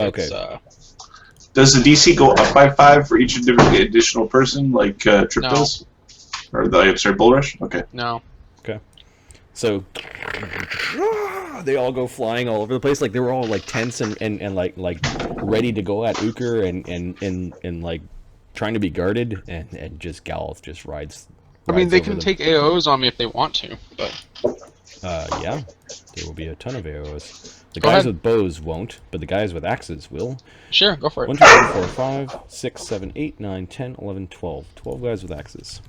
Okay. Does the DC go up by 5 for each additional person, like Trip does? Or Bull Rush? Okay. No. Okay. So they all go flying all over the place. Like they were all like tense and like ready to go at Uker and like trying to be guarded, and just Galth just rides. I mean, they can them. take AOs on me if they want to, but yeah, there will be a ton of AOs. The Go guys ahead. with bows won't, but the guys with axes will. Sure, go for it. 1, 2, 3, 4, 5, 6, 7, 8, 9, 10, 11, 12. 12 guys with axes.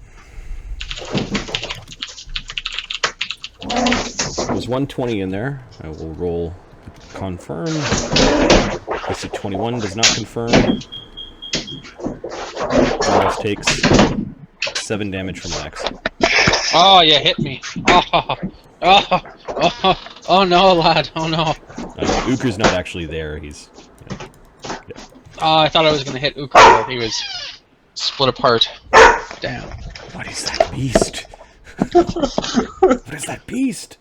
There's 120 in there. I will roll confirm. AC 21 does not confirm. Charles takes 7 damage from the axe. Oh, you hit me. Oh no, lad. Oh no. Uker's not actually there. He's. I thought I was gonna hit Uker, but he was split apart. Damn. What is that beast? What is that beast?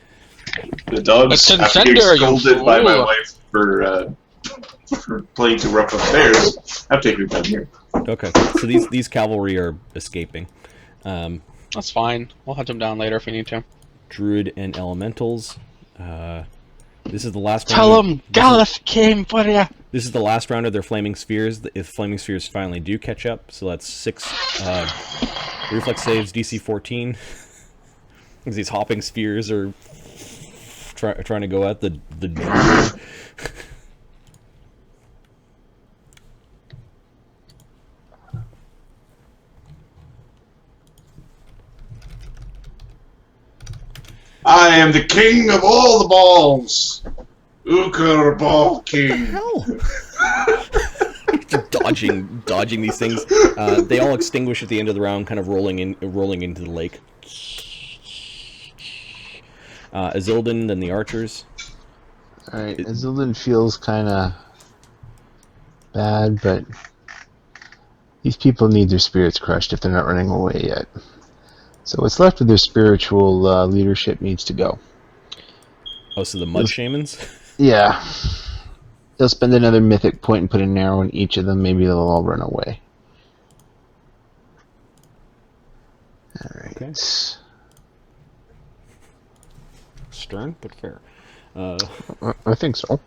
The dog's The after getting contender, you scolded by my fool. wife for playing too rough upstairs. I've taken it down here. Okay, so these cavalry are escaping. That's fine. We'll hunt him down later if we need to. Druid and elementals. This is the last Tell round. him Galeth came for ya. This is the last round of their flaming spheres. If flaming spheres finally do catch up, so that's 6 reflex saves, DC 14. Because these hopping spheres are trying to go at the druid. I am the king of all the balls. Uker Ball King. Hell. dodging these things. They all extinguish at the end of the round, kind of rolling into the lake. Azildan, then the archers. Alright, Azildan feels kind of bad, but these people need their spirits crushed if they're not running away yet. So what's left of their spiritual leadership needs to go. Oh, so the mud shamans? Yeah. They'll spend another mythic point and put an arrow in each of them. Maybe they'll all run away. Alright. Okay. Stern, but fair. I think so.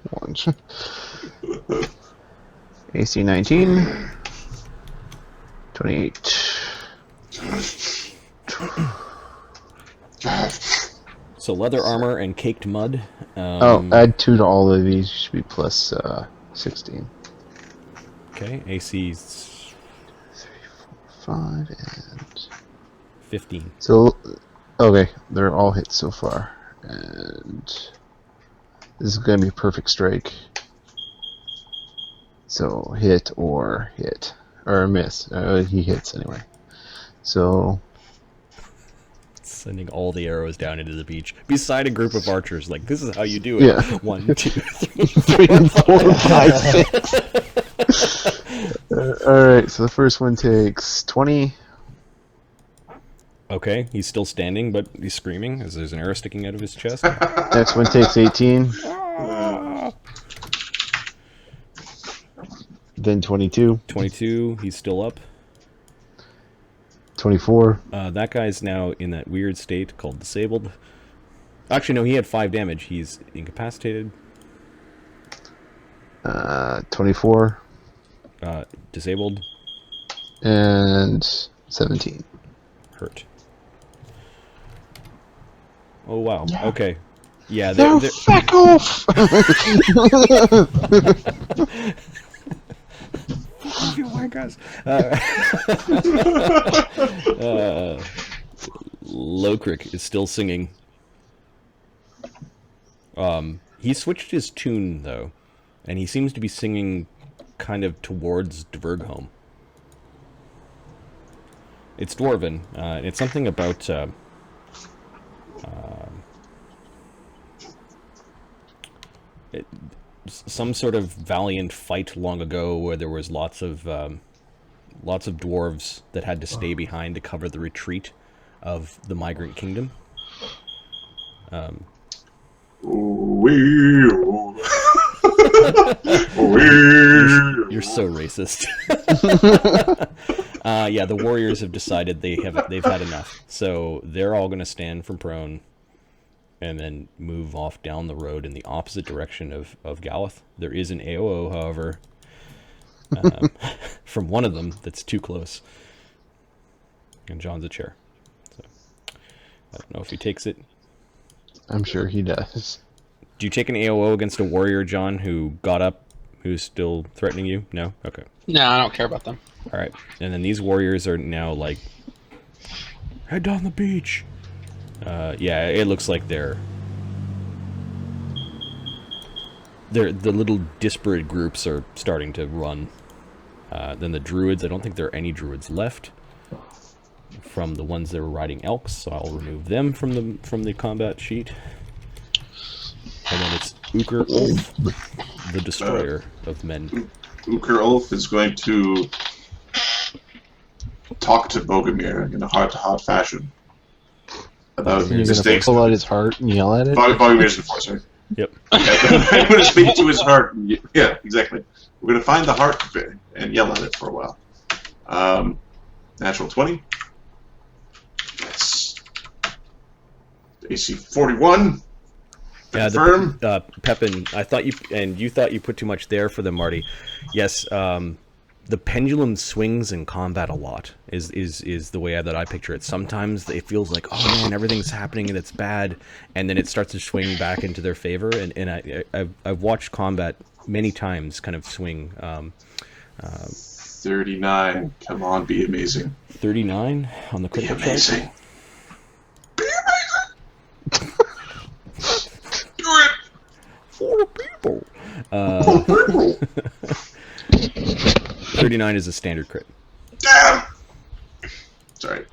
AC 19. 28. So leather armor and caked mud. Add 2 to all of these. Should be plus 16. Okay, AC's 5 and 15. So, okay, they're all hit so far, and this is going to be a perfect strike. So hit or miss. He hits anyway. So. Sending all the arrows down into the beach beside a group of archers. Like, this is how you do it. Yeah. 1, 2, 3, 3 and 4, 5, 6. Alright, so the first one takes 20. Okay, he's still standing, but he's screaming as there's an arrow sticking out of his chest. Next one takes 18. Then 22. 22, he's still up. 24. That guy's now in that weird state called disabled. Actually, no, he had 5 damage. He's incapacitated. 24. Disabled. And 17. Hurt. Oh, wow. Yeah. Okay. Yeah, they're fuck off! You white guys. Lokrik is still singing. He switched his tune though, and he seems to be singing kind of towards Dvergholme. It's Dwarven. It's something about some sort of valiant fight long ago where there was lots of dwarves that had to stay behind to cover the retreat of the migrant kingdom. You're so racist. Yeah, the warriors have decided they've had enough, so they're all going to stand from prone, and then move off down the road in the opposite direction of Galeth. There is an AOO, however, from one of them that's too close, and John's a chair. So I don't know if he takes it. I'm sure he does. Do you take an AOO against a warrior, John, who got up, who's still threatening you? No? Okay. No, I don't care about them. All right. And then these warriors are now like, head down the beach. Yeah, it looks like they're the little disparate groups are starting to run. Then the druids, I don't think there are any druids left from the ones that were riding elks, so I'll remove them from the combat sheet. And then it's Uker Ulf, the destroyer of men. Uker Ulf is going to talk to Bogomir in a heart-to-heart fashion about You're mistakes. going to pull out his heart and yell at it? Bogomir's the force, right? Yep. I'm going to speak to his heart. Yeah, exactly. We're going to find the heart and yell at it for a while. Natural 20. That's AC 41. Yeah, Confirm. Pepin, you thought you put too much there for them, Marty. Yes, the pendulum swings in combat a lot. Is the way that I picture it. Sometimes it feels like, oh man, everything's happening and it's bad, and then it starts to swing back into their favor. And I've watched combat many times kind of swing. 39. Come on, be amazing. 39 on the Be critical amazing. check. Be amazing. Do it. For the people. Oh, 39 is a standard crit. damn. Sorry.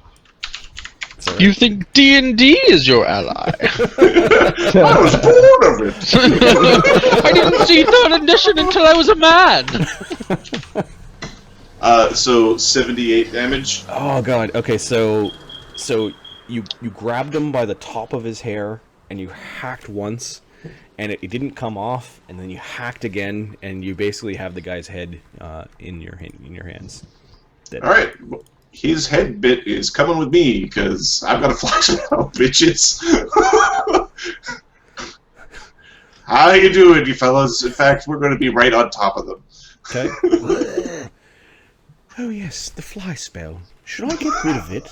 Sorry. You think D&D is your ally? I was bored of it. I didn't see 3rd edition until I was a man. So 78 damage. Oh god. Okay, so you grabbed him by the top of his hair and you hacked once, and it didn't come off, and then you hacked again, and you basically have the guy's head in your hands. Dead. All right. His head bit is coming with me because I've got a flash now, bitches. How you doing, you fellas? In fact, we're going to be right on top of them. Okay. Oh yes, the fly spell. Should I get rid of it?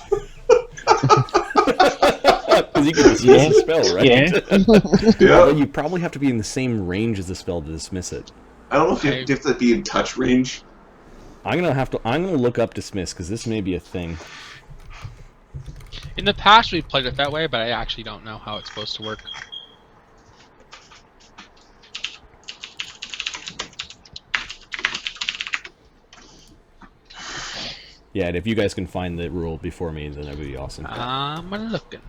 Because you can dismiss the spell, right? Yeah. Although Yeah. you probably have to be in the same range as the spell to dismiss it. I don't know if you have to be in touch range. I'm gonna look up dismiss because this may be a thing. In the past, we've played it that way, but I actually don't know how it's supposed to work. Yeah, and if you guys can find the rule before me, then that would be awesome. I'm looking.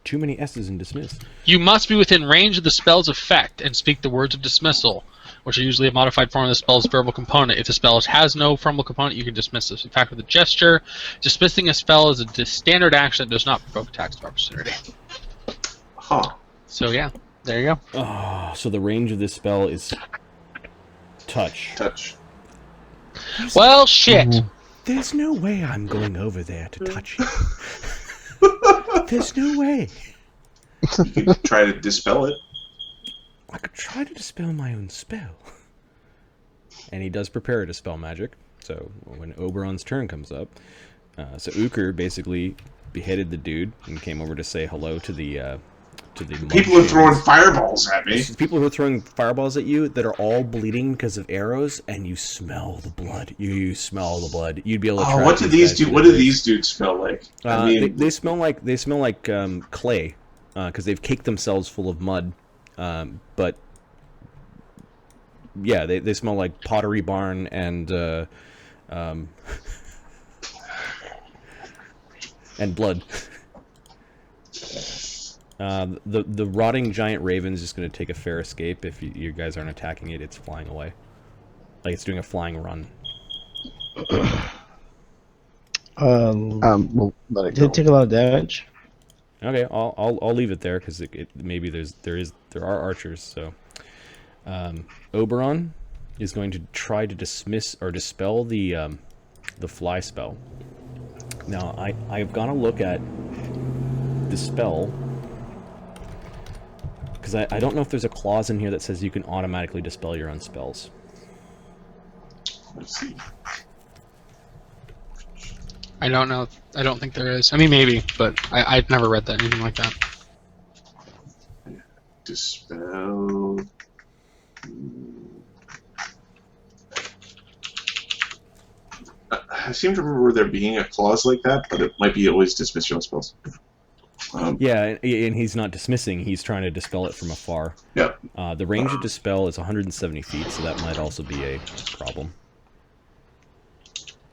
Too many S's in dismiss. You must be within range of the spell's effect and speak the words of dismissal, which are usually a modified form of the spell's verbal component. If the spell has no formal component, you can dismiss this. In fact, with a gesture, dismissing a spell is a standard action that does not provoke attacks of opportunity. Huh. So yeah, there you go. Oh, so the range of this spell is touch. Touch. Well, shit. There's no way I'm going over there to touch you. There's no way. You can try to dispel it. I could try to dispel my own spell. And he does prepare to dispel magic. So when Oberon's turn comes up, so Uker basically beheaded the dude and came over to say hello to the People are throwing fireballs at me. people who are throwing fireballs at you that are all bleeding because of arrows, and you smell the blood. You smell the blood. You'd be able to. Oh, track what do these these guys do? through What the do days. these dudes smell like? I mean, They smell like clay, because they've caked themselves full of mud. But yeah, they smell like Pottery Barn and and blood. The rotting giant raven is just going to take a fair escape. If you guys aren't attacking it, it's flying away, like it's doing a flying run. We'll let it Did go. it take a lot of damage? Okay, I'll leave it there because maybe there are archers. So Oberon is going to try to dismiss or dispel the fly spell. Now, I've got to look at dispel, because I don't know if there's a clause in here that says you can automatically dispel your own spells. Let's see. I don't know. I don't think there is. I mean, maybe, but I've never read that, anything like that. Dispel. I seem to remember there being a clause like that, but it might be always dismiss your own spells. Yeah, and he's not dismissing, he's trying to dispel it from afar. Yeah. The range of dispel is 170 feet, so that might also be a problem.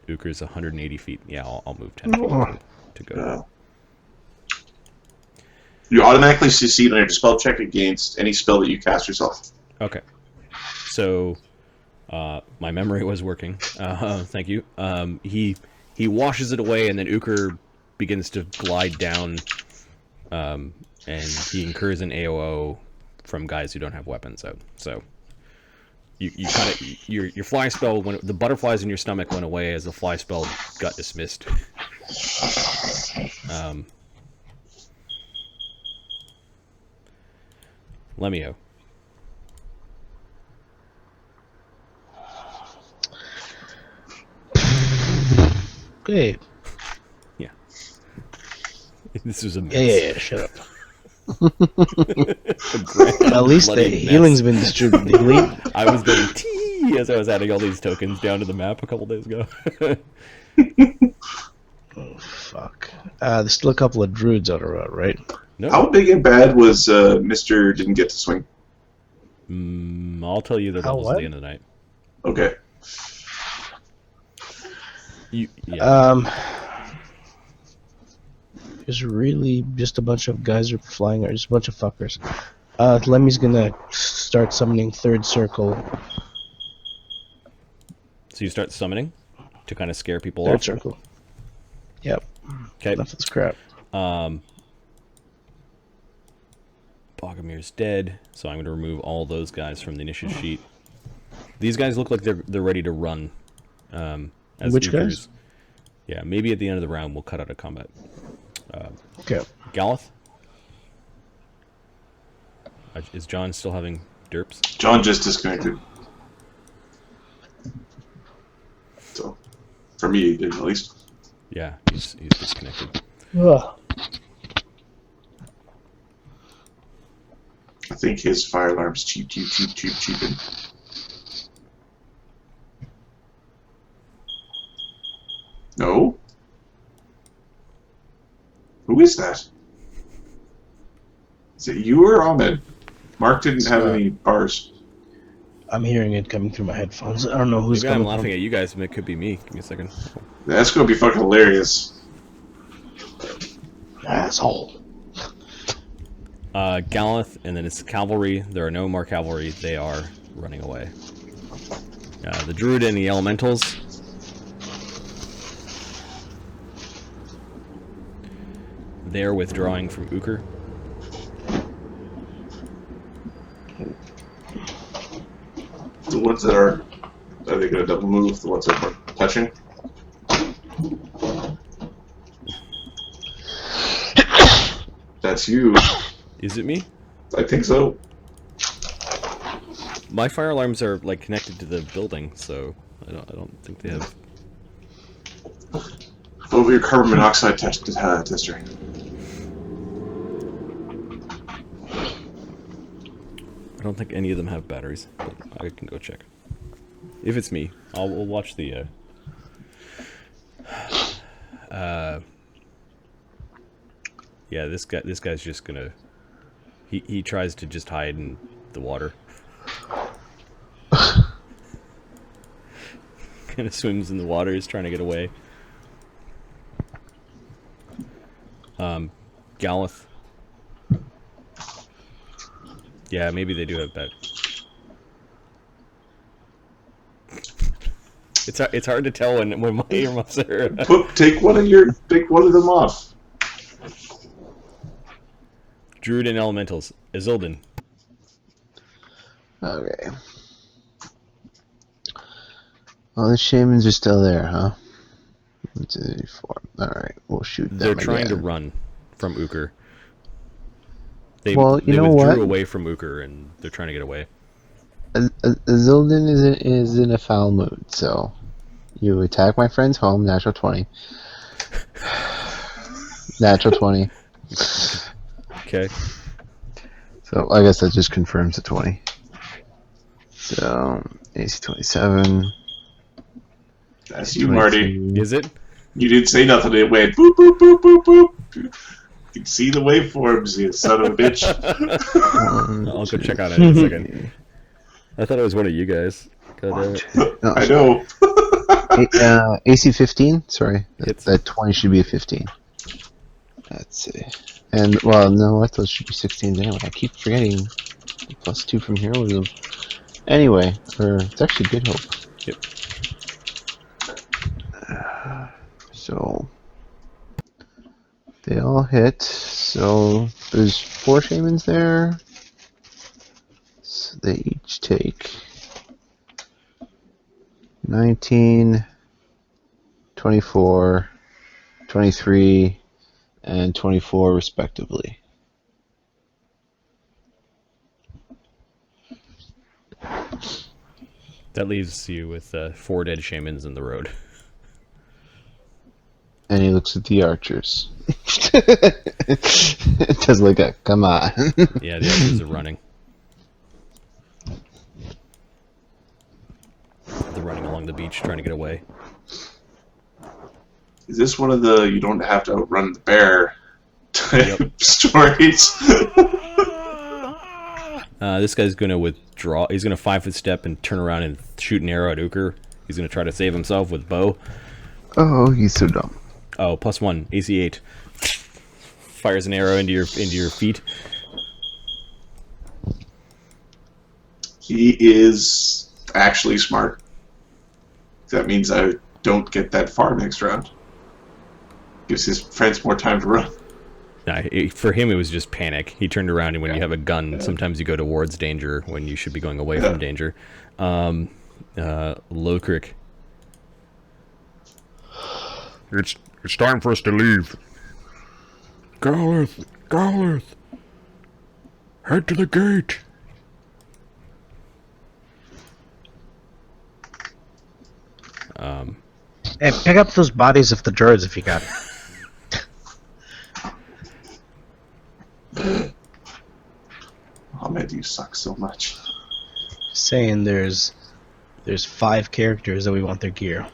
Ukr's 180 feet. Yeah, I'll move 10 feet to go. You automatically succeed on your dispel check against any spell that you cast yourself. Okay. So, my memory was working. Thank you. He washes it away, and then Ukr begins to glide down, and he incurs an AOO from guys who don't have weapons out. So, you kind of your fly spell, when the butterflies in your stomach went away as the fly spell got dismissed. Lemio. Okay. Yeah. This was a mess. Yeah, shut up. A grand At least the bloody mess. healing's been distributed. I was getting tea as I was adding all these tokens down to the map a couple days ago. Oh, fuck. There's still a couple of druids on the road, right? No. How big and bad was Mr. Didn't Get to Swing? I'll tell you the How levels at what? the end of the night. Okay. There's really just a bunch of guys are flying, or just a bunch of fuckers. Lemmy's gonna start summoning third circle. So you start summoning to kind of scare people Third off. circle. Yep. Okay. Enough of this crap. Bogomir's dead, so I'm going to remove all those guys from the initiative sheet. These guys look like they're ready to run. As Which Ukr's. guys? Yeah, maybe at the end of the round we'll cut out of combat. Okay. Galeth? Is John still having derps? John just disconnected. So, for me, he did at least. Yeah, he's disconnected. Ugh. I think his fire alarm's cheaping. No? Who is that? Is it you or Ahmed? Mark didn't have any bars. I'm hearing it coming through my headphones. I don't know who's Maybe I'm coming laughing from. at you guys, but it could be me. Give me a second. That's gonna be fucking hilarious. Asshole. Galeth, and then it's cavalry. There are no more cavalry. They are running away. The druid and the elementals. They're withdrawing from Ukr. The ones that are they gonna double move? The ones that are touching? That's you. Is it me? I think so. My fire alarms are like connected to the building, so I don't think they have. Over your carbon monoxide tester. I don't think any of them have batteries, but I can go check. If it's me, we'll watch the. Yeah, this guy's just gonna. He tries to just hide in the water. Kind of swims in the water. He's trying to get away. Galeth. Yeah, maybe they do have bet. It's hard to tell when my earmuffs are. Take one of them off. Druid and elementals. Isildan. Okay. Well, the shamans are still there, huh? 1, 2, 3, 4. Alright, we'll shoot them They're trying to again. run from Uker. They Well, you know withdrew what? away from Uker, and they're trying to get away. Zildin is in a foul mood, so you attack my friend's home, natural 20. Natural 20. Okay. So I guess that just confirms the 20. So AC 27. That's you, Marty. 22. Is it? You didn't say nothing. It went boop, boop, boop, boop, boop. You can see the waveforms, you son of a bitch. I'll go check out it in a second. I thought it was one of you guys. God, No, I know. AC 15? Sorry. Hits. That 20 should be a 15. Let's see. And, well, no, I thought it should be 16 anyway. I keep forgetting. Plus 2 from heroism. Anyway, it's actually good hope. Yep. So, they all hit. So, there's 4 shamans there. So they each take 19, 24, 23, and 24 respectively. That leaves you with 4 dead shamans in the road. And he looks at the archers. Does like a, come on. Yeah, the archers are running. They're running along the beach trying to get away. Is this one of the you don't have to outrun the bear type Yep. stories? This guy's going to withdraw. He's going to 5-foot step and turn around and shoot an arrow at Uker. He's going to try to save himself with bow. Oh, he's so dumb. Oh, +1, AC 8. Fires an arrow into your feet. He is actually smart. That means I don't get that far next round. Gives his friends more time to run. Nah, for him, it was just panic. He turned around, and when you have a gun, sometimes you go towards danger when you should be going away from danger. Lokrik. It's time for us to leave. Galith! Galith! Head to the gate! Hey, pick up those bodies of the druids if you got it. Oh man, you suck so much. Saying there's 5 characters that we want their gear.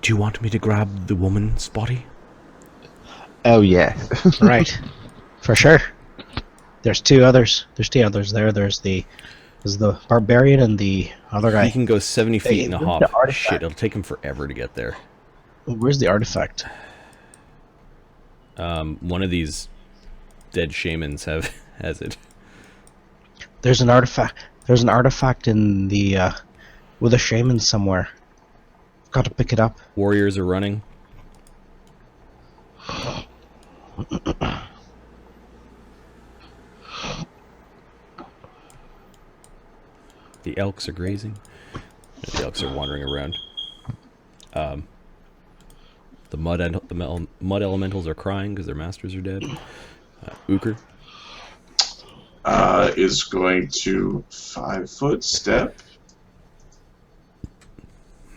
Do you want me to grab the woman's body? Oh, yeah. Right. For sure. There's 2 others. There's 2 others there. There's the barbarian and the other guy. He can go 70 feet Hey, in a where's hop. the artifact? Shit, it'll take him forever to get there. Where's the artifact? One of these dead shamans has it. There's an artifact. There's an artifact in the with a shaman somewhere. Got to pick it up. Warriors are running. The elks are grazing. The elks are wandering around. The mud elementals are crying because their masters are dead. Uker. Is going to 5-foot step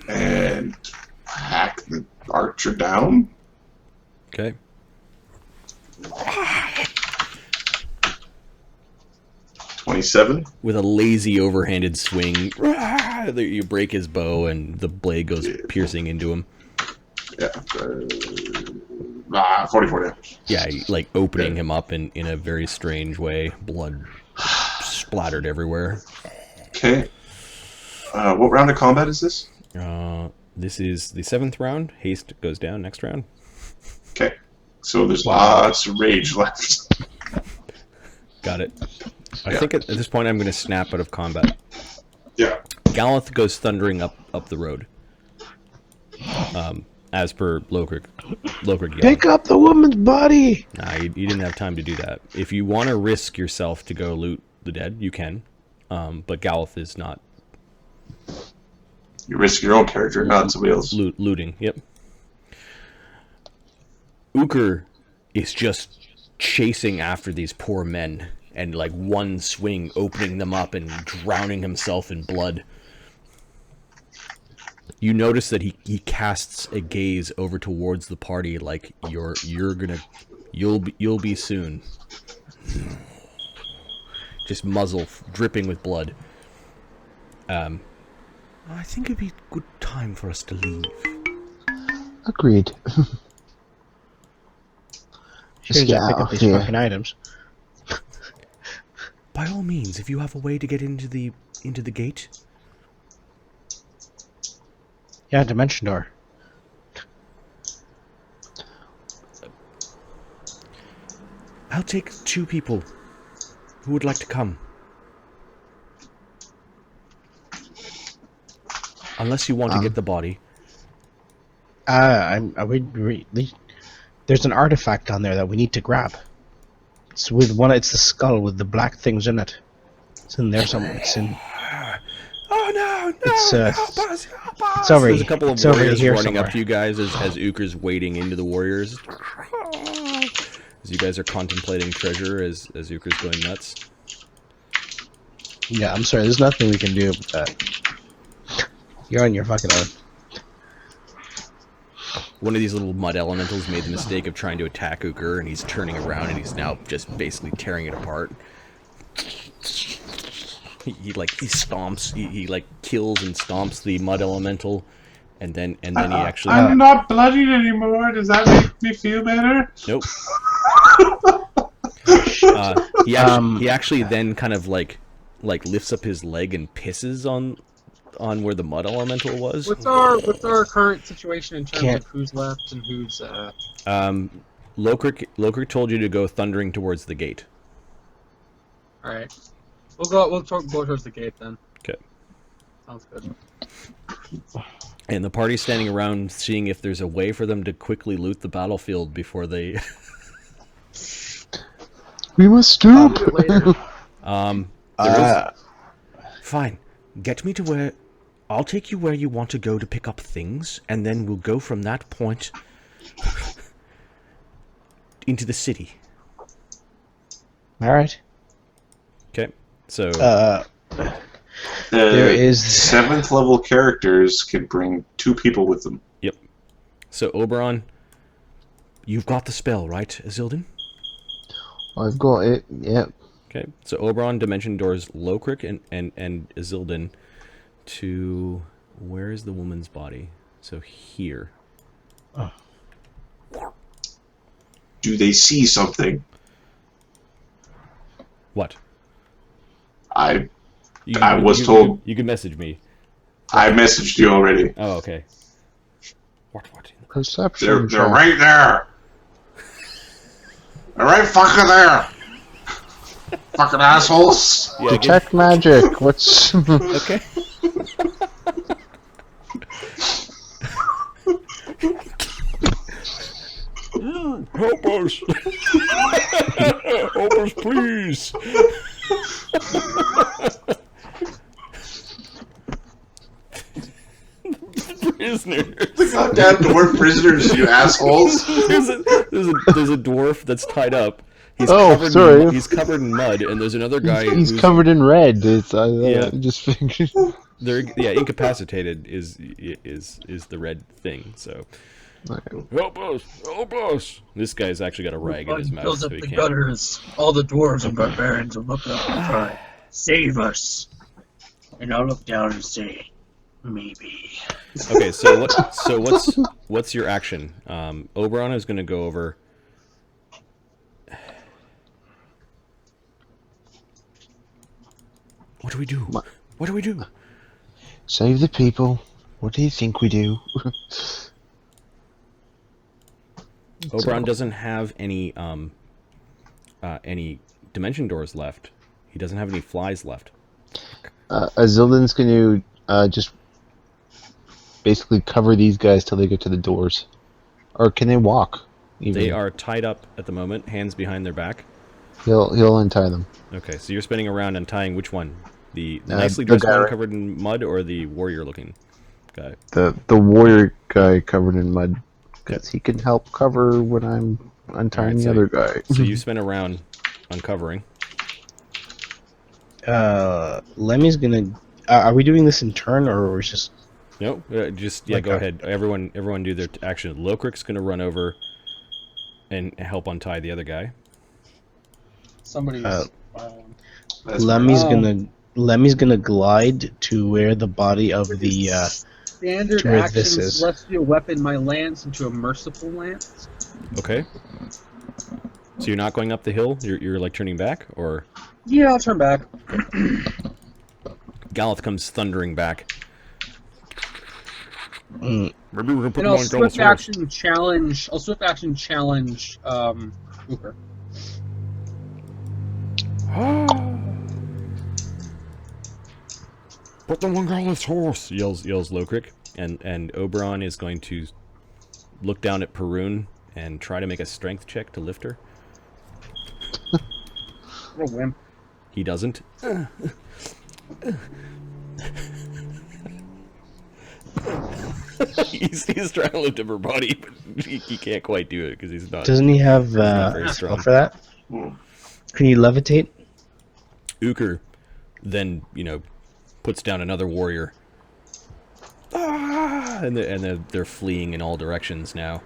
and hack the archer down. Okay. $27. With a lazy overhanded swing, you break his bow and the blade goes piercing into him. Yeah. 44 damage. Yeah, like opening him up in a very strange way. Blood splattered everywhere. Okay. What round of combat is this? This is the 7th round. Haste goes down next round. Okay. So there's lots of rage left. Got it. I Yeah. think at this point I'm going to snap out of combat. Yeah. Galith goes thundering up the road. As per Lokrik yelled. Pick up the woman's body. Nah, you didn't have time to do that. If you want to risk yourself to go loot the dead, you can. but Galith is not You risk your own character, not somebody else. looting. Yep. Uker is just chasing after these poor men, and like one swing opening them up and drowning himself in blood. You notice that he casts a gaze over towards the party, like you'll be soon. Just muzzle dripping with blood. I think it'd be a good time for us to leave. Agreed. Sure, Just get pick out up of these here. fucking items. By all means, if you have a way to get into the gate. Yeah, dimension door. I'll take 2 people who would like to come. Unless you want to get the body. There's an artifact on there that we need to grab. It's it's the skull with the black things in it. It's in there somewhere. It's in. Oh no! It's Help us! Help us! it's over. There's a couple of It's over warriors here running somewhere. up to you guys as Uker's wading into the warriors. As you guys are contemplating treasure, as Uker's going nuts. Yeah, I'm sorry. There's nothing we can do with that. You're on your fucking own. One of these little mud elementals made the mistake of trying to attack Uker, and he's turning around, and he's now just basically tearing it apart. He stomps, he like kills and stomps the mud elemental, and then he actually. I'm not bloodied anymore. Does that make me feel better? Nope. He actually then kind of like lifts up his leg and pisses on where the mud elemental was. What's our current situation in terms of who's left and who's Lokrik told you to go thundering towards the gate. Alright. We'll go towards the gate then. Okay. Sounds good. And the party's standing around seeing if there's a way for them to quickly loot the battlefield before they We must stoop. Later. there is... Fine. Get me to where I'll take you where you want to go to pick up things, and then we'll go from that point into the city. All right. Okay. So There is 7th level characters can bring 2 people with them. Yep. So Oberon, you've got the spell, right, Azildin? I've got it. Yep. Okay. So Oberon dimension doors Lokrik and Azildin to where is the woman's body? So here. Do they see something? What? I was told. You can message me. I messaged you already. Oh, okay. What? Perception. They're right there. They're right fucking there. Fucking assholes. Yeah, Detect magic. What's? okay. Help us! Help us, please! Prisoners. Goddamn dwarf prisoners, you assholes. There's a dwarf that's tied up. He's sorry. He's covered in mud, and there's another guy. He's who's covered in red. It's Yeah. just figured. Incapacitated is the red thing. So Help us! Help us! this guy's actually got a rag in his mouth, Fills so up he the can't. gutters. All the dwarves and barbarians will look up and cry, "Save us!" And I'll look down and say, "Maybe." Okay, so what's your action? Oberon is going to go over. What do we do? What do we do? Save the people. What do you think we do? Oberon doesn't have any dimension doors left. He doesn't have any flies left. Azildin's going to just basically cover these guys till they get to the doors. Or can they walk? Even? They are tied up at the moment, hands behind their back. He'll untie them. Okay, so you're spinning around untying which one? The nicely the dressed guy one right- covered in mud, or the warrior-looking guy? The warrior guy covered in mud, because he can help cover when I'm untying the other guy. So you spend a round uncovering. Lemmy's gonna. Are we doing this in turn, or we're just? No, just Like go a- ahead. Everyone do their action. Lokrik's gonna run over and help untie the other guy. Somebody's. That's Lemmy's gonna glide to where the body of the. Standard to where action, this is. celestial weapon my lance into a merciful lance. Okay. So you're not going up the hill. You're like turning back, or Yeah, I'll turn back. Galith comes thundering back. Mm, Maybe we can put And him I'll on swift Galith's action challenge. Uber. Put them on Galith's horse. Yells Lokrik, and Oberon is going to look down at Perun and try to make a strength check to lift her. What a wimp. He doesn't. he's trying to lift up her body, but he can't quite do it because he's not. doesn't he have not very a strong. spell for that? Can you levitate? Uker then, puts down another warrior. And they're fleeing in all directions now.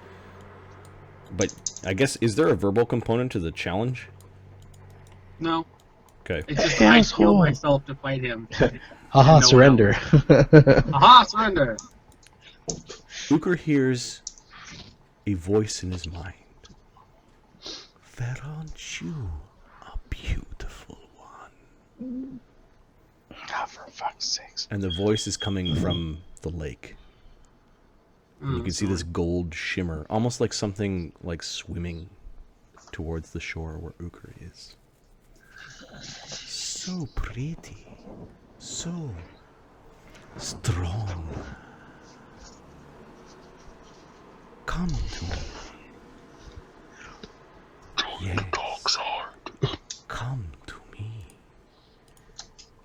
But I guess, is there a verbal component to the challenge? No. Okay. It's just Hey, I asshole. killed myself to fight him. Haha, No, surrender. Aha, surrender! Uker hears a voice in his mind. Aren't you a beautiful one? Ah, for fuck's sakes. And the voice is coming from the lake. And you can see this gold shimmer, almost like something like swimming towards the shore where Uker is. So pretty. So strong. Come to me. Yes. Come to me.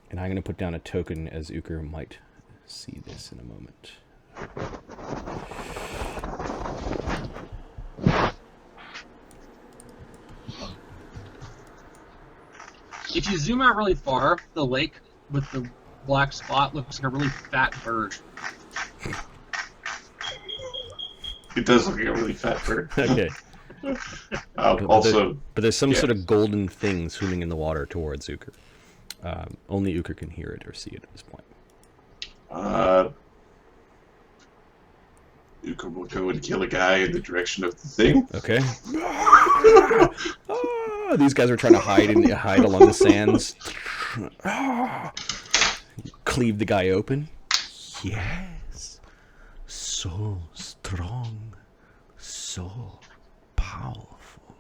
And I'm going to put down a token as Uker might see this in a moment. If you zoom out really far, the lake with the black spot looks like a really fat bird. It does look like a really fat bird. Okay. Also, But there's some yeah. sort of golden thing swimming in the water towards Uker. Only Uker can hear it or see it at this point. Uka will go and kill a guy in the direction of the thing. Okay. These guys are trying to hide along the sands. Cleave the guy open. Yes. So strong. So powerful.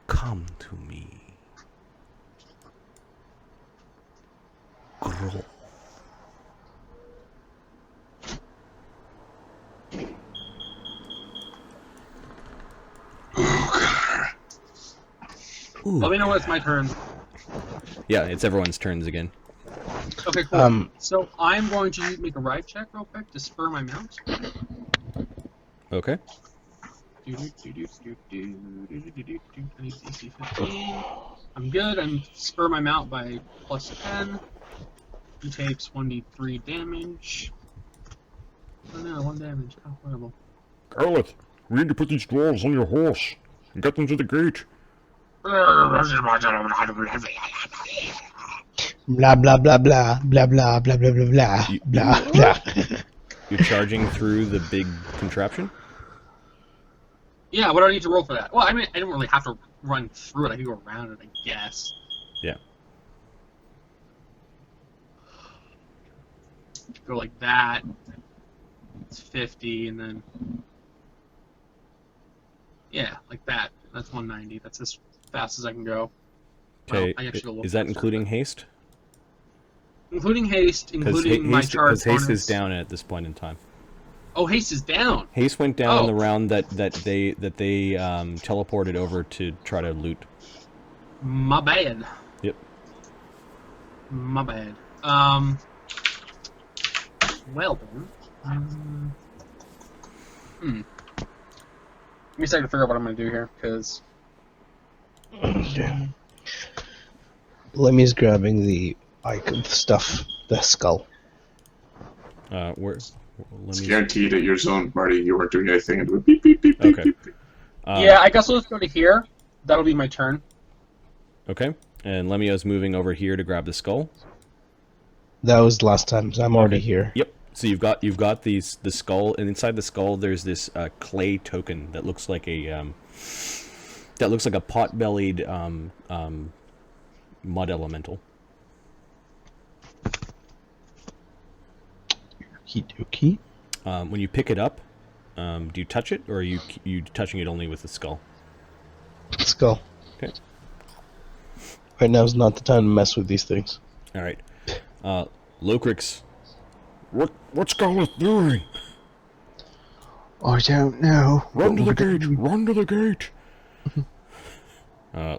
Come to me. Grow. Ooh. Let me know when it's my turn. Yeah, it's everyone's turns again. Okay, cool. So I'm going to make a ride check real quick to spur my mount. Okay. I need DC 15. I'm good. I'm spur my mount by +10. He takes 1d3 damage. Oh no, 1 damage. Oh, horrible. Galith, we need to put these dwarves on your horse and get them to the gate. Blah blah blah blah blah blah blah blah blah blah blah blah. You're charging through the big contraption? Yeah, what do I need to roll for that? Well, I mean, I don't really have to run through it. I can go around it, I guess. Yeah. Go like that. It's 50, and then... Yeah, like that. That's 190. That's as fast as I can go. Okay, Well, I actually go a little is that faster, including haste? Including haste, including my charge haste bonus. is down at this point in time. Oh, haste is down. Haste went down Oh. the round that they teleported over to try to loot. My bad. My bad. Well then. Give me a second to figure out what I'm going to do here, because... Okay. Lemmy's grabbing the stuff, the skull. Where? It's Let me. guaranteed at your zone, Marty. You weren't doing anything. It would beep, beep, beep, beep, Okay. beep. yeah, I guess I'll just go to here. That'll be my turn. Okay. And Lemio's moving over here to grab the skull. That was last time, so I'm already Okay. here. Yep. So you've got the skull, and inside the skull there's this clay token that looks like a pot-bellied mud elemental. Okie dokie. When you pick it up, do you touch it, or are you touching it only with the skull? Skull. Okay. Right now is not the time to mess with these things. All right. Locrix. What's Gareth doing? I don't know. Run to the gate! Run to the gate!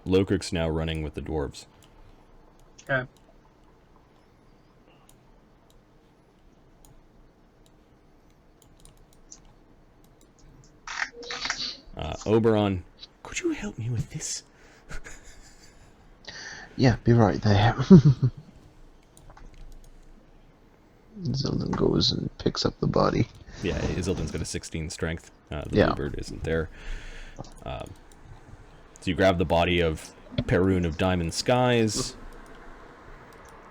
Locrix now running with the dwarves. Okay. Oberon, could you help me with this? Yeah, be right there. Zildin goes and picks up the body. Yeah, Isildin's got a 16 strength. The Yeah. bluebird isn't there. So you grab the body of Perun of Diamond Skies.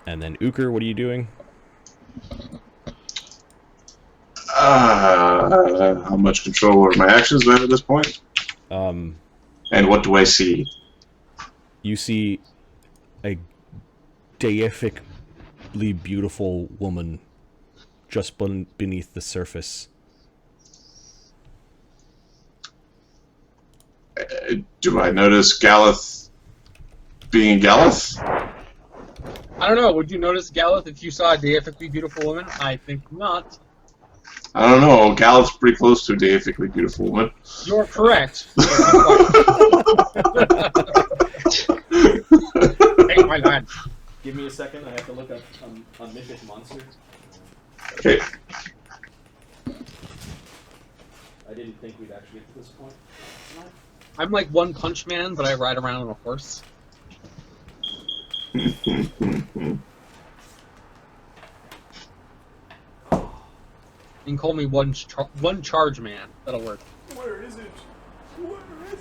And then Uker, what are you doing? How much control over my actions do I have at this point? And what do I see? You see a deifically beautiful woman just beneath the surface. Do I notice Galeth being Galeth? I don't know. Would you notice, Galeth, if you saw a deifically beautiful woman? I think not. I don't know. Galeth's pretty close to a deifically beautiful woman. You're correct. Hey, my lad. Give me a second, I have to look up a mythic monster. Okay. I didn't think we'd actually get to this point. I'm like One Punch Man, but I ride around on a horse. You can call me one charge man. That'll work. Where is it? Where is it?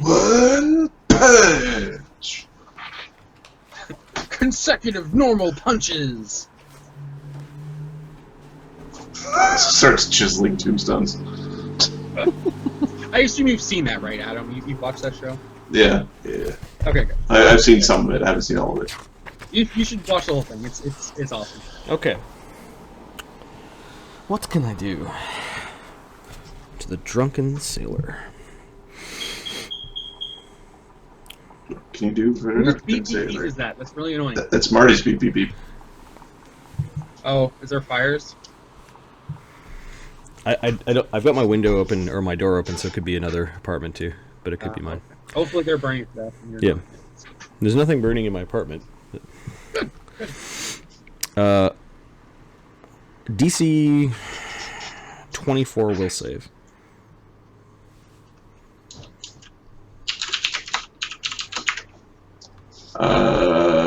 One punch. Consecutive normal punches. Starts chiseling tombstones. I assume you've seen that, right, Adam? You've watched that show? Yeah. Okay, good. I've seen some of it. I haven't seen all of it. You should watch the whole thing. It's awesome. Okay. What can I do? To the drunken sailor. Can you do for Whose beep beep beep is that? That's really annoying. That's Marty's beep beep beep. Oh, is there fires? I don't, I've got my window open, or my door open, so it could be another apartment too, but it could be mine. Hopefully they're burning to death. And you're Yeah. not. There's nothing burning in my apartment. DC 24 will save.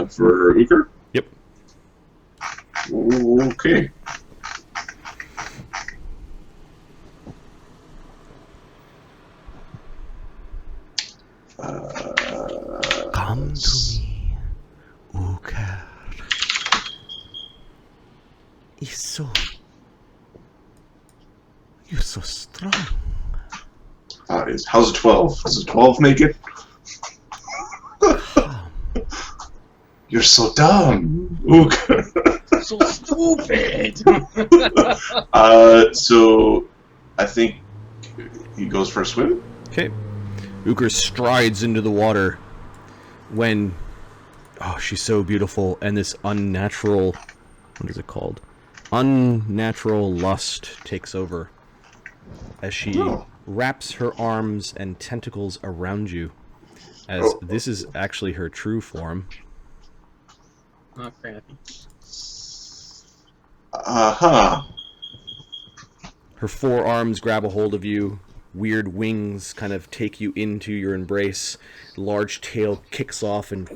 For Uker? Yep. Okay. Come to me, Uker. You're so strong. How's a 12? Does a 12 make it? You're so dumb, Uker. So stupid. So I think he goes for a swim. Okay. Uker strides into the water when... Oh, she's so beautiful, and this unnatural... What is it called? Unnatural lust takes over as she wraps her arms and tentacles around you, as this is actually her true form. Not crappy. Uh-huh. Her forearms grab a hold of you. Weird wings kind of take you into your embrace. Large tail kicks off and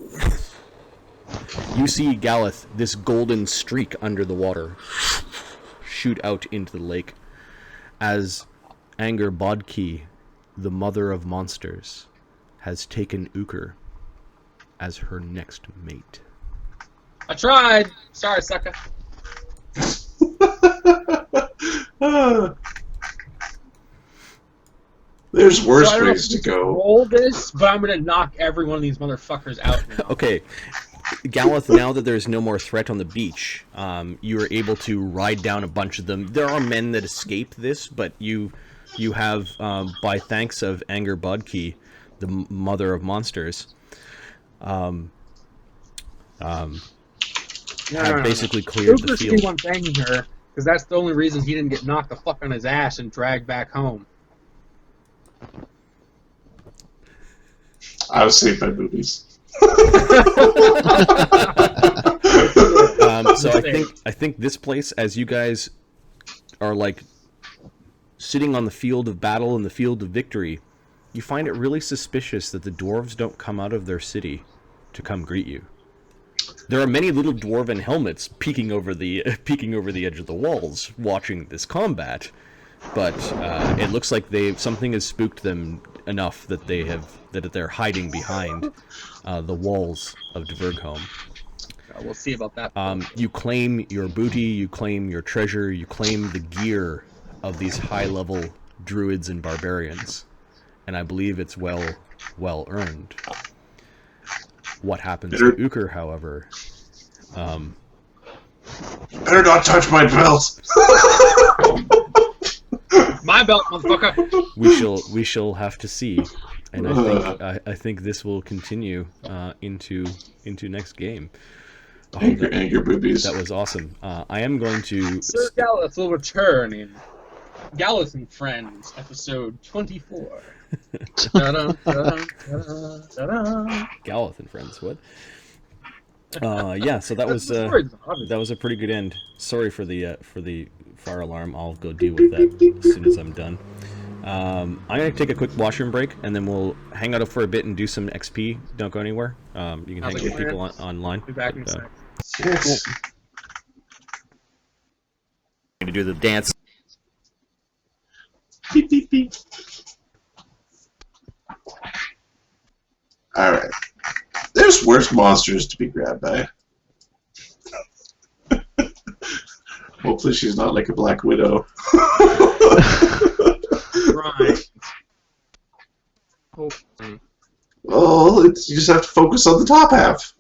you see Galeth, this golden streak under the water, shoot out into the lake as Anger Bodki, the mother of monsters, has taken Uker as her next mate. I tried! Sorry, sucker. There's worse So I don't know ways if to you go. roll this, but I'm gonna knock every one of these motherfuckers out now. Okay, Galeth, now that there's no more threat on the beach, you are able to ride down a bunch of them. There are men that escape this, but you have, by thanks of Anger Bodki, the mother of monsters, have basically cleared the Uker should field. be one banging her, because that's the only reason he didn't get knocked the fuck on his ass and dragged back home. I was saved by movies. So I think this place, as you guys are like sitting on the field of battle and the field of victory, you find it really suspicious that the dwarves don't come out of their city to come greet you. There are many little dwarven helmets peeking over the edge of the walls, watching this combat, but it looks like something has spooked them enough that they're hiding behind the walls of Dvergholme. We'll see about that. You claim your booty, you claim your treasure, you claim the gear of these high-level druids and barbarians, and I believe it's well earned. What happens to Uker, however? Better not touch my belt. My belt, motherfucker. We shall have to see, and I think this will continue into next game. Anger boobies. That was awesome. I am going to. Sir Galeth will return in Galeth and Friends, episode 24. Ta-da, ta-da, ta-da, ta-da. Galeth and Friends. What? Yeah. So that was a pretty good end. Sorry for the fire alarm. I'll go deal with that as soon as I'm done. I'm gonna take a quick washroom break, and then we'll hang out for a bit and do some XP. Don't go anywhere. You can hang out with people online. Be back in a sec. Yes. To do the dance. Beep, beep, beep. Alright. There's worse monsters to be grabbed by. Hopefully she's not like a Black Widow. Right. Hopefully. Well, you just have to focus on the top half.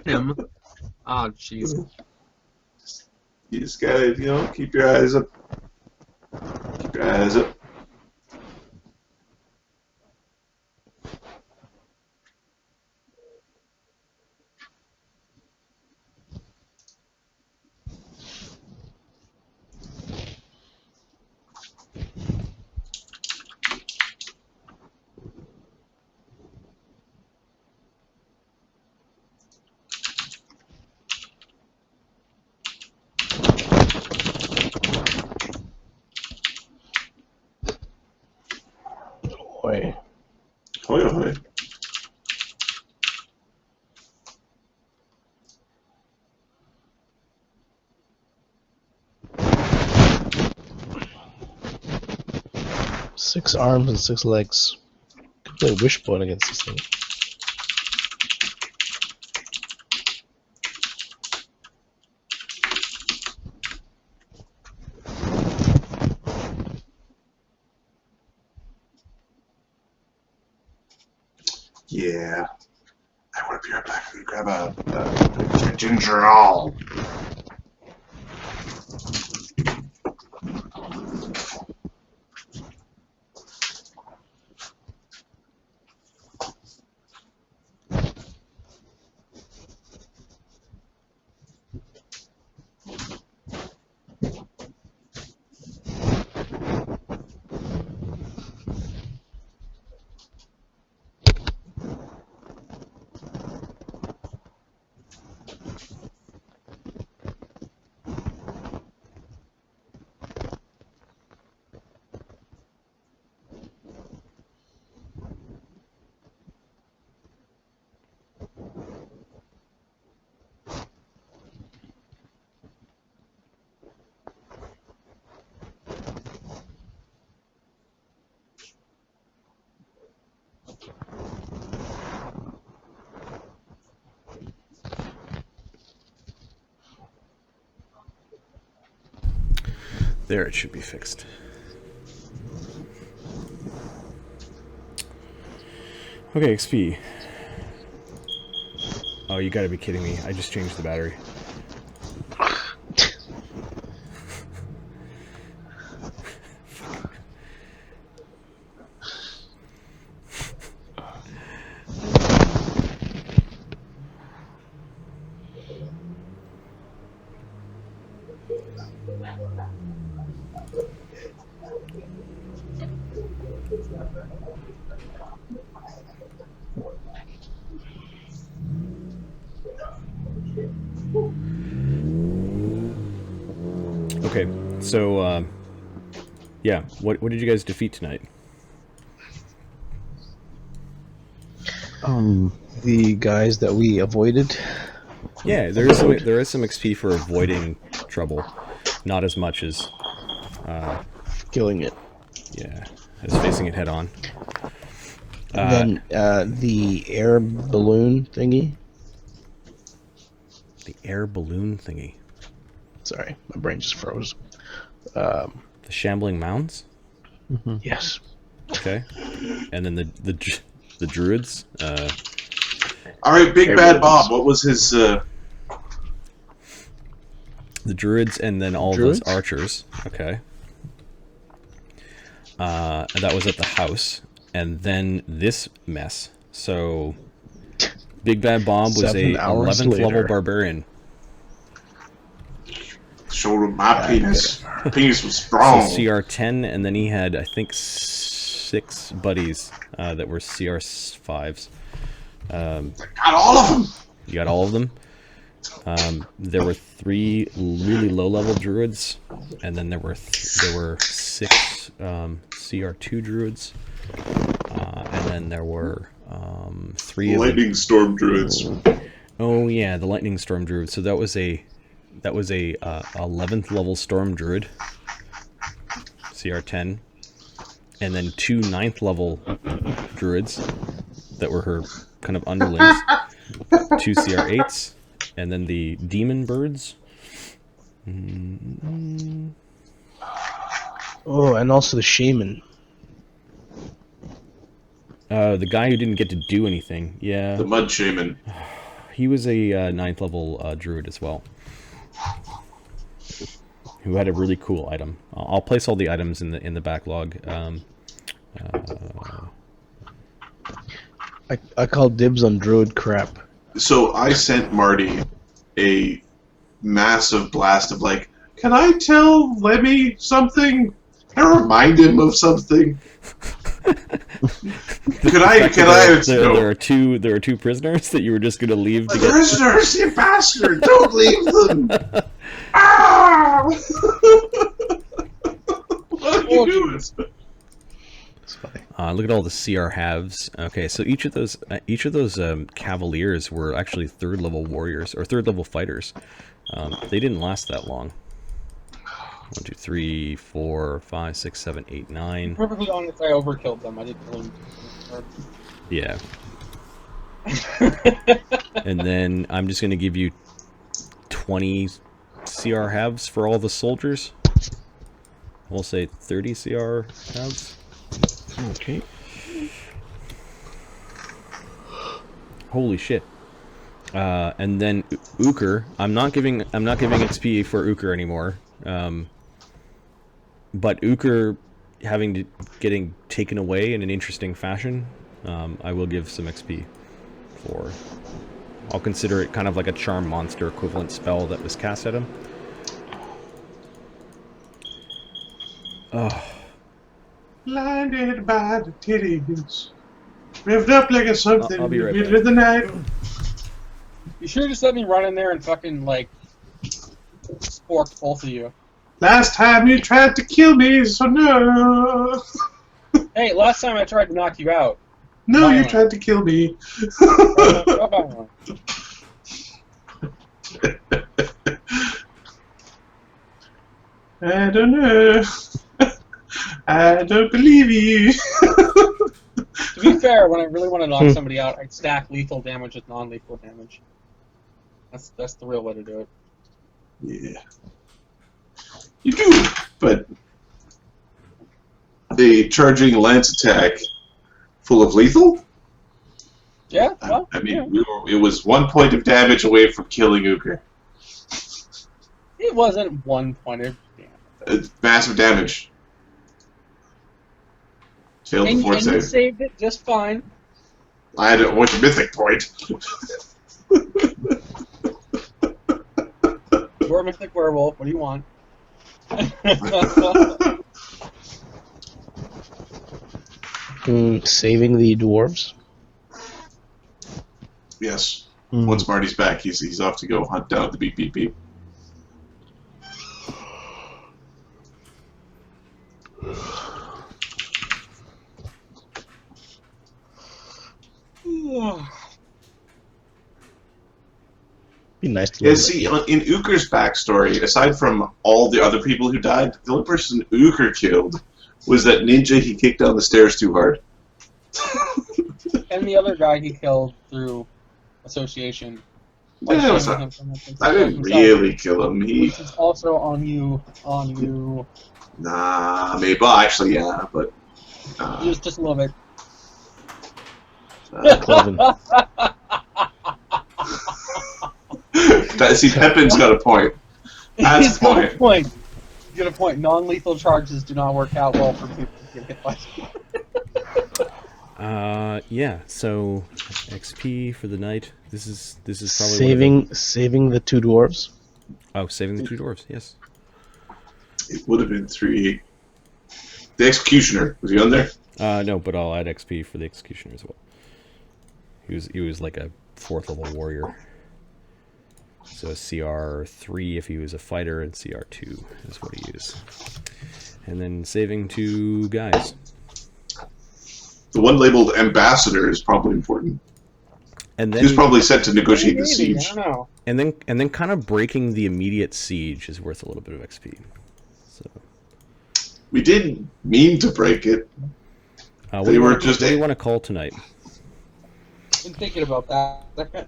Him. Oh, jeez. You just gotta, keep your eyes up. Keep your eyes up. Boy. Hoi, hoi. Six arms and 6 legs. Could play Wishbone against this thing. Yeah. I want to be right back and grab a ginger ale. There, it should be fixed. Okay, XP. Oh, you gotta be kidding me. I just changed the battery. Okay, so, yeah, what did you guys defeat tonight? The guys that we avoided. Yeah, there is some XP for avoiding trouble. Not as much as, Killing it. yeah, as facing it head on. And then the air balloon thingy. The air balloon thingy. Sorry, my brain just froze. The shambling mounds? Yes. Okay. And then the druids? Alright, Big Bad Bob, what was his... The druids and then all Druids? those archers. Okay. And that was at the house. And then this mess. So, Big Bad Bob was 7 a hours 11th level later. barbarian. Showed him my penis. My penis was So strong. CR10, and then he had, I think, 6 buddies that were CR5s. Got all of them! You got all of them. There were 3 really low-level druids, and then there were 6 CR2 druids, and then there were 3 of Lightning Storm Druids. Oh yeah, the Lightning Storm Druid. So that was a 11th level Storm Druid, CR10, and then 2 9th level Druids that were her kind of underlings, 2 CR8s, and then the Demon Birds. Oh, and also the shaman. The guy who didn't get to do anything. Yeah, The Mud Shaman. he was a 9th level Druid as well, who had a really cool item. I'll place all the items in the backlog. I call dibs on druid crap. So I sent Marty a massive blast of like, can I tell Lemmy something? Can I remind him of something? Can I? There are two prisoners that you were just going to leave to get. Prisoners, you bastard! Don't leave them! Ah! What are you doing? It's funny. Look at all the CR halves. Okay, so each of those cavaliers were actually 3rd level warriors or 3rd level fighters. They didn't last that long. 1, 2, 3, 4, 5, 6, 7, 8, 9. Perfectly honest, I overkilled them. I didn't kill them. Yeah. And then I'm just going to give you 20 CR halves for all the soldiers. We'll say 30 CR halves. Okay. Holy shit. And then Uker, I'm not giving XP for Uker anymore. But Uker getting taken away in an interesting fashion, I will give some XP for. I'll consider it kind of like a charm monster equivalent spell that was cast at him. Oh. Blinded by the titties, revved up like a something I'll be right in the middle of the night. You should have just let me run in there and fucking, like, spork both of you. Last time you tried to kill me, so no. Hey, last time I tried to knock you out. No, you Violent. tried to kill me. I don't know. I don't believe you. To be fair, when I really want to knock somebody out, I'd stack lethal damage with non-lethal damage. That's the real way to do it. Yeah. You do, but a charging lance attack full of lethal? Yeah, well, I mean, it was 1 point of damage away from killing Uker. it wasn't 1 point of damage. It's massive damage. Failed the fort And you save. saved it just fine. I had a mythic point. You're a mythic werewolf. What do you want? Saving the dwarves. Yes. Mm. Once Marty's back, he's off to go hunt down the beep beep beep. Be nice to Yeah, live see, in Uker's backstory, aside from all the other people who died, the only person Uker killed was that ninja he kicked down the stairs too hard. And the other guy he killed through association. By Yeah, shaming him for making I didn't himself, really kill him. Which is also on you. Nah, maybe. Well, actually, yeah, but. Just a little bit. Clevin. See, Pepin's got a point. That's He's a got a point. point. He's got a point. Non-lethal charges do not work out well for people to get hit by. Yeah. So XP for the night. This is probably saving the two dwarves. saving the 2 dwarves. Yes. It would have been 3. The Executioner, was he on there? No, but I'll add XP for the executioner as well. He was like a 4th level warrior. So CR 3 if he was a fighter, and CR 2 is what he used. And then saving 2 guys. The one labeled Ambassador is probably important. And He was then probably sent to negotiate the Maybe, siege. I don't know. and then kind of breaking the immediate siege is worth a little bit of XP. So We didn't mean to break it. what They do you were want, just what do you want to call tonight? Been thinking about that.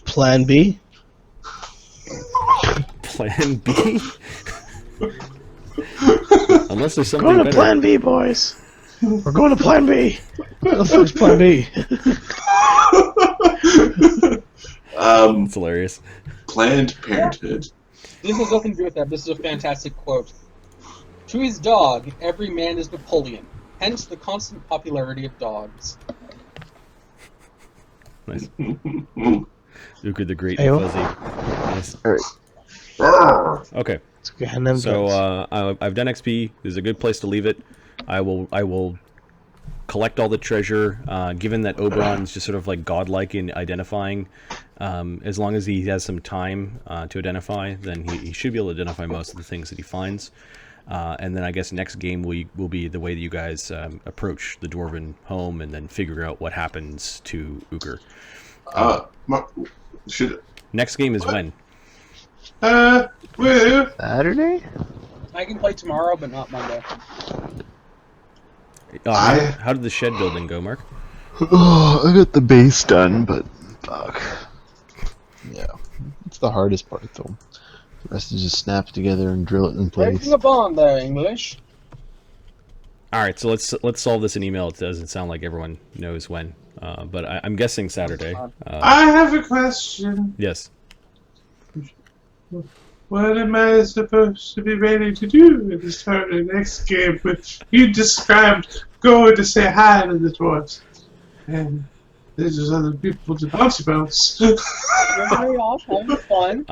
Plan B. Plan B? Unless there's something Going to better. Plan B, boys. We're going to Plan B. What the fuck's Plan B? It's hilarious. Planned Parenthood. This has nothing to do with that. This is a fantastic quote. To his dog, every man is Napoleon. Hence the constant popularity of dogs. Nice. Uker the Great Ayo. and Fuzzy. Nice. Roar. Okay. It's okay, hand them So guns. I've done XP. This is a good place to leave it. I will collect all the treasure. Given that Oberon's just sort of like godlike in identifying, as long as he has some time to identify, then he should be able to identify most of the things that he finds. And then I guess next game will be the way that you guys approach the Dwarven home and then figure out what happens to Uker. Should Next game is when? well, Saturday? I can play tomorrow, but not Monday. How did the shed building go, Mark? Oh, I got the base done, but fuck. Yeah, it's the hardest part though. The rest is just snap it together and drill it in place. Breaking a bond there, English. All right, so let's solve this in email. It doesn't sound like everyone knows when, but I'm guessing Saturday. I have a question. Yes. What am I supposed to be ready to do at the start of the next game? But you described going to say hi to the dwarves. And there's just other people to bounce bounce. Everybody off, having fun.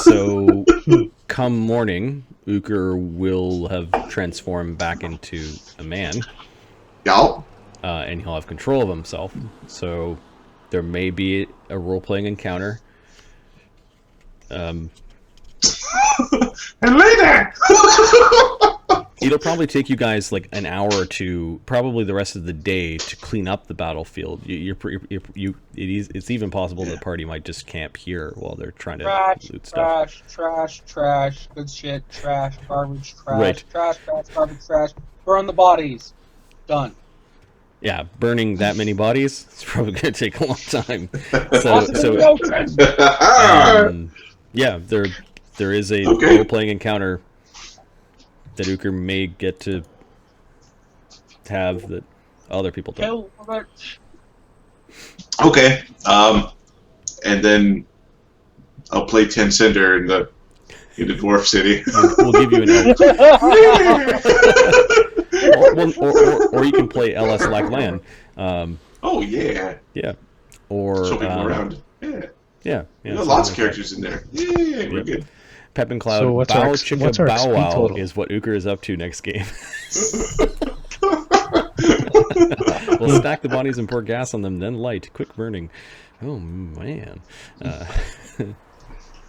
So, come morning, Uker will have transformed back into a man, Y'all. and he'll have control of himself. So, there may be a role-playing encounter. And later! It'll probably take you guys like an hour or two, probably the rest of the day, to clean up the battlefield. It's even possible the party might just camp here while they're trying to loot stuff. Trash, good shit, trash, garbage, trash, Right. trash, garbage, trash. Burn the bodies. Done. Yeah, burning that many bodies, it's probably going to take a long time. Lots of emotion. Yeah, they're there is a Okay. role-playing encounter that Uker may get to have that other people don't. Kill Robert. Okay. And then I'll play Ten Cinder in the Dwarf City. We'll give you an or you can play LS Lackland. Oh yeah. Yeah. Or Show people around. Yeah. Yeah. Lots of characters in there. Yeah, we're good. Pep and Cloud. So what's Bow our Chicka Bow XP Wow total? is what Uker is up to next game. We'll stack the bodies and pour gas on them, then light. Quick burning. Oh man.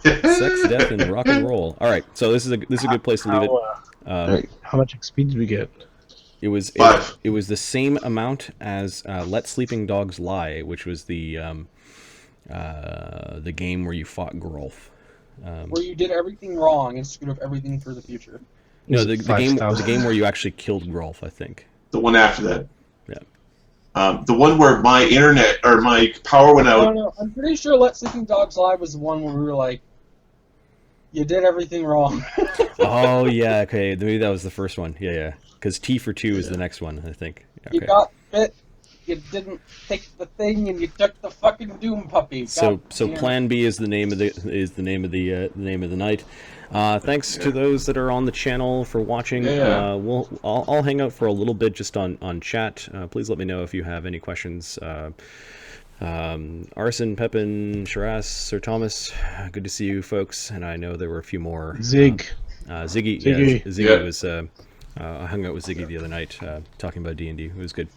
Sex, death, and rock and roll. All right, so this is a good place to leave it. How much XP did we get? It was 5. it was the same amount as Let Sleeping Dogs Lie, which was the game where you fought Grolf. Where you did everything wrong and screwed up everything for the future. No, the game 5,000. where you actually killed Grolf, I think. The one after that. Yeah. The one where my internet or my power went out. No, I'm pretty sure Let Sleeping Dogs Lie was the one where we were like, you did everything wrong. Oh yeah, okay. Maybe that was the first one. Yeah. Because T for 2 is the next one, I think. Okay. You got bit, you didn't take the thing, and you took the fucking Doom puppy. So God damn. Plan B is the name of the night. Thanks to those that are on the channel for watching. Yeah. I'll hang out for a little bit just on chat. Please let me know if you have any questions. Arson, Pepin, Shiraz, Sir Thomas, good to see you folks. And I know there were a few more. Zig. Ziggy. Ziggy. Yeah, Ziggy was. I hung out with Ziggy the other night, talking about D&D. It was good.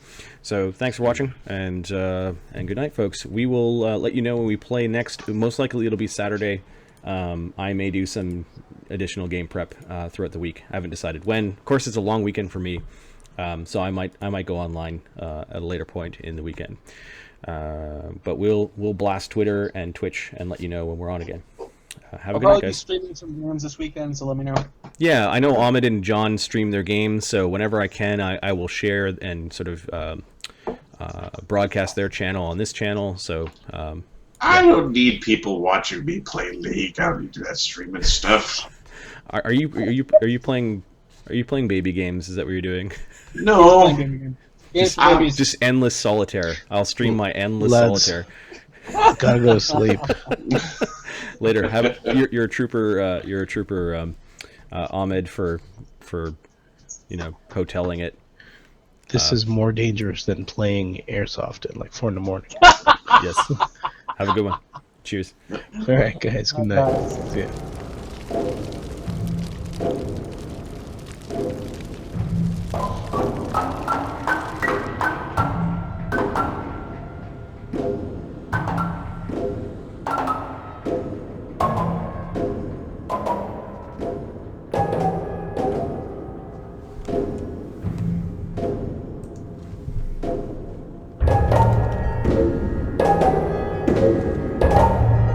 So thanks for watching, and good night, folks. We will let you know when we play next. Most likely it'll be Saturday. I may do some additional game prep throughout the week. I haven't decided when. Of course, it's a long weekend for me, so I might go online at a later point in the weekend. But we'll blast Twitter and Twitch and let you know when we're on again. Have a I'll good night, probably be guys. streaming some games this weekend, so let me know. Yeah, I know Ahmed and John stream their games, so whenever I can, I will share and sort of broadcast their channel on this channel. So I don't need people watching me play League. I don't need to do that streaming stuff. are you playing baby games? Is that what you're doing? No. Games for babies. Just endless solitaire. I'll stream my endless Lads. solitaire. Gotta go to sleep. Later, you're a trooper. You're a trooper, Ahmed, for hoteling it. This is more dangerous than playing airsoft at like 4 in the morning. Yes. Have a good one. Cheers. All right, guys. Good night. See ya.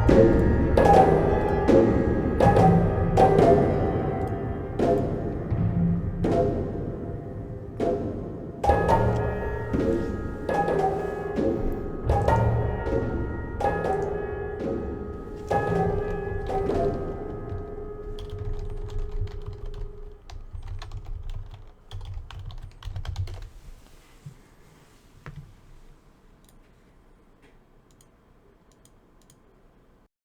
You